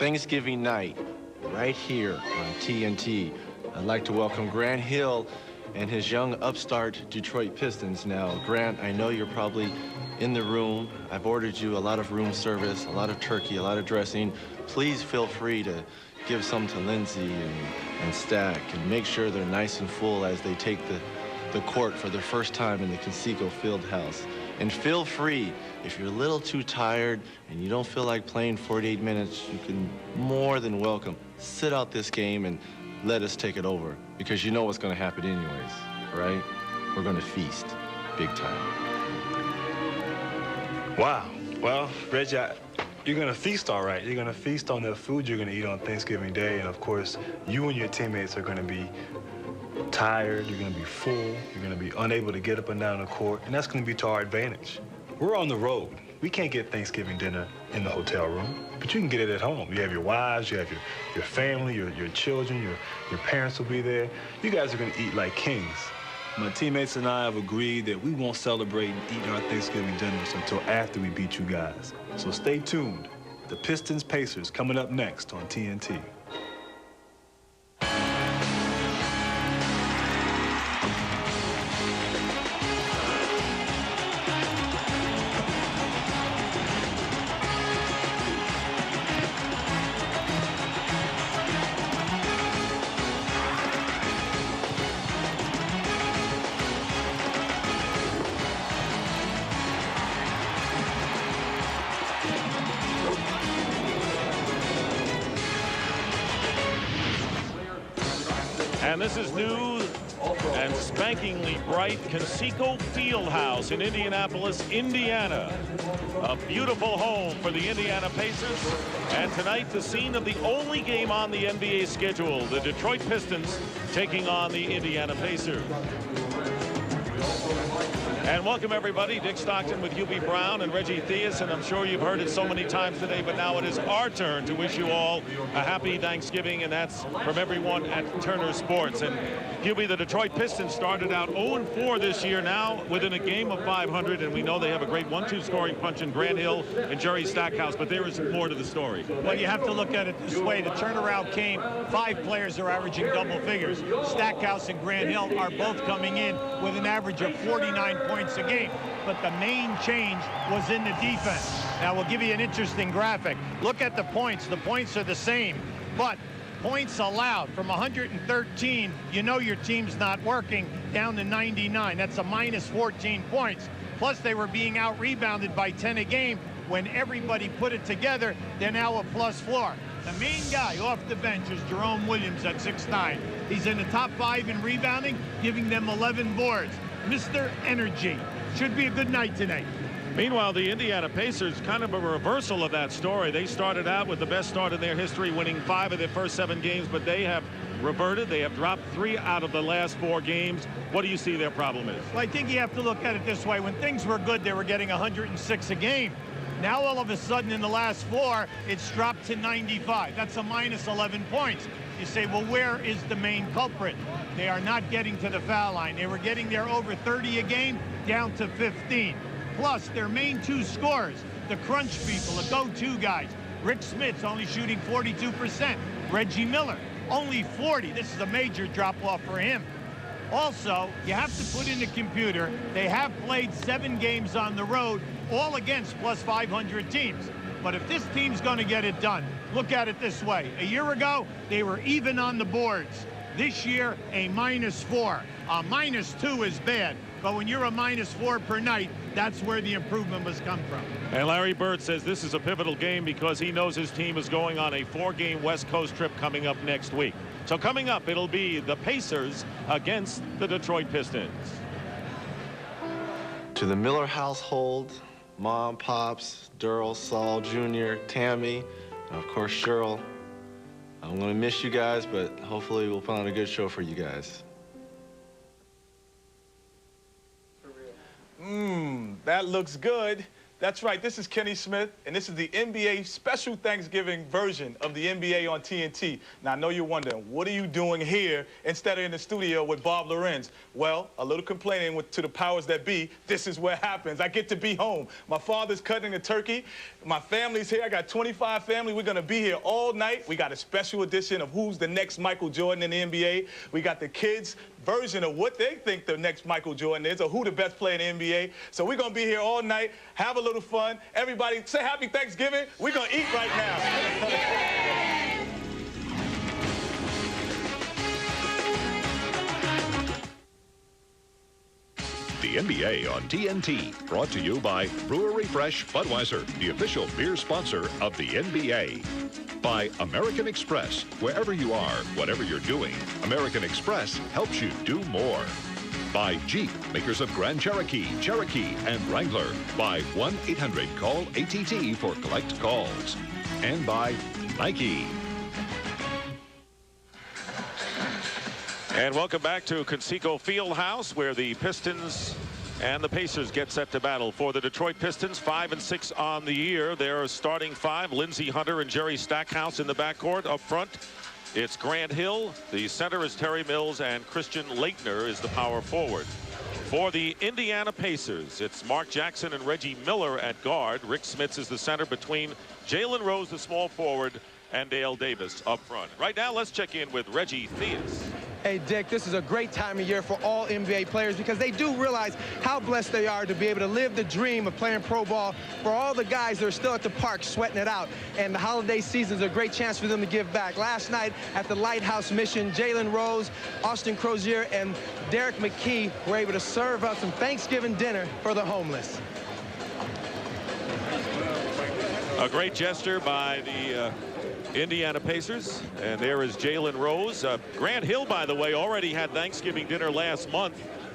Thanksgiving night, right here on TNT. I'd like to welcome Grant Hill and his young upstart Detroit Pistons. Now, Grant, I know you're probably in the room. I've ordered you a lot of room service, a lot of turkey, a lot of dressing. Please feel free to give some to Lindsey and Stack, and make sure they're nice and full as they take the court for the first time in the Conseco Fieldhouse. And feel free, if you're a little too tired and you don't feel like playing 48 minutes, you can more than welcome sit out this game and let us take it over, because you know what's going to happen anyways, right? We're going to feast big time. Wow. Well, Reggie, you're going to feast all right. You're going to feast on the food you're going to eat on Thanksgiving Day. And, of course, you and your teammates are going to be tired. You're going to be full. You're going to be unable to get up and down the court. And that's going to be to our advantage. We're on the road. We can't get Thanksgiving dinner in the hotel room, but you can get it at home. You have your wives, you have your family, your children, your parents will be there. You guys are going to eat like kings. My teammates and I have agreed that we won't celebrate and eat our Thanksgiving dinners until after we beat you guys. So stay tuned. The Pistons Pacers coming up next on TNT. And this is new and spankingly bright Conseco Fieldhouse in Indianapolis, Indiana. A beautiful home for the Indiana Pacers. And tonight, the scene of the only game on the NBA schedule, the Detroit Pistons taking on the Indiana Pacers. And welcome, everybody. Dick Stockton with Hubie Brown and Reggie Theus. And I'm sure you've heard it so many times today, but now it is our turn to wish you all a happy Thanksgiving, and that's from everyone at Turner Sports. And Hubie, the Detroit Pistons started out 0-4 this year, now within a game of 500, and we know they have a great 1-2 scoring punch in Grant Hill and Jerry Stackhouse, but there is more to the story. Well, you have to look at it this way. The turnaround came. 5 players are averaging double figures. Stackhouse and Grant Hill are both coming in with an average of 49 points a game. But the main change was in the defense. Now, we'll give you an interesting graphic. Look at the points. The points are the same, but points allowed from 113, you know your team's not working, down to 99. That's a minus 14 points. Plus, they were being out-rebounded by 10 a game. When everybody put it together, they're now a +4. The main guy off the bench is Jerome Williams at 6'9". He's in the top 5 in rebounding, giving them 11 boards. Mr. Energy. Should be a good night tonight. Meanwhile, the Indiana Pacers, kind of a reversal of that story. They started out with the best start in their history, winning 5 of their first 7 games, but they have reverted. They have dropped 3 out of the last 4 games. What do you see their problem is? Well, I think you have to look at it this way. When things were good, they were getting 106 a game. Now, all of a sudden, in the last 4, it's dropped to 95. That's a minus 11 points. You say, well, where is the main culprit? They are not getting to the foul line. They were getting there over 30 a game, down to 15. Plus, their main 2 scorers, the crunch people, the go-to guys. Rick Smith's only shooting 42%. Reggie Miller, only 40. This is a major drop-off for him. Also, you have to put in the computer, they have played 7 games on the road, all against plus 500 teams. But if this team's going to get it done, look at it this way. A year ago, they were even on the boards. This year, a -4. A -2 is bad. But when you're a -4 per night, that's where the improvement must come from. And Larry Bird says this is a pivotal game because he knows his team is going on a 4-game West Coast trip coming up next week. So coming up, it'll be the Pacers against the Detroit Pistons. To the Miller household, Mom, Pops, Durrell, Saul Jr., Tammy, and of course Cheryl. I'm going to miss you guys, but hopefully we'll put on a good show for you guys. That looks good. That's right. This is Kenny Smith, and this is the NBA special Thanksgiving version of the NBA on TNT. Now, I know you're wondering, what are you doing here instead of in the studio with Bob Lorenz? Well, a little complaining to the powers that be. This is what happens. I get to be home. My father's cutting a turkey. My family's here. I got 25 family. We're going to be here all night. We got a special edition of who's the next Michael Jordan in the NBA. We got the kids' version of what they think the next Michael Jordan is or who the best player in the NBA. So we're going to be here all night, have a little fun. Everybody say happy Thanksgiving. We're going to eat right now. The NBA on TNT, brought to you by Brewery Fresh Budweiser, the official beer sponsor of the NBA. By American Express, wherever you are, whatever you're doing, American Express helps you do more. By Jeep, makers of Grand Cherokee, Cherokee, and Wrangler. By 1-800-CALL-ATT for collect calls. And by Nike. And welcome back to Conseco Fieldhouse, where the Pistons and the Pacers get set to battle. For the Detroit Pistons, 5-6 on the year. Their starting five, Lindsey Hunter and Jerry Stackhouse in the backcourt. Up front, it's Grant Hill. The center is Terry Mills, and Christian Laettner is the power forward. For the Indiana Pacers, it's Mark Jackson and Reggie Miller at guard. Rick Smits is the center between Jalen Rose, the small forward, and Dale Davis up front. Right now, let's check in with Reggie Theus. Hey, Dick, this is a great time of year for all NBA players because they do realize how blessed they are to be able to live the dream of playing pro ball. For all the guys that are still at the park sweating it out, and the holiday season is a great chance for them to give back. Last night at the Lighthouse Mission, Jalen Rose, Austin Crozier, and Derek McKee were able to serve up some Thanksgiving dinner for the homeless. A great gesture by the Indiana Pacers, and there is Jalen Rose. Grant Hill, by the way, already had Thanksgiving dinner last month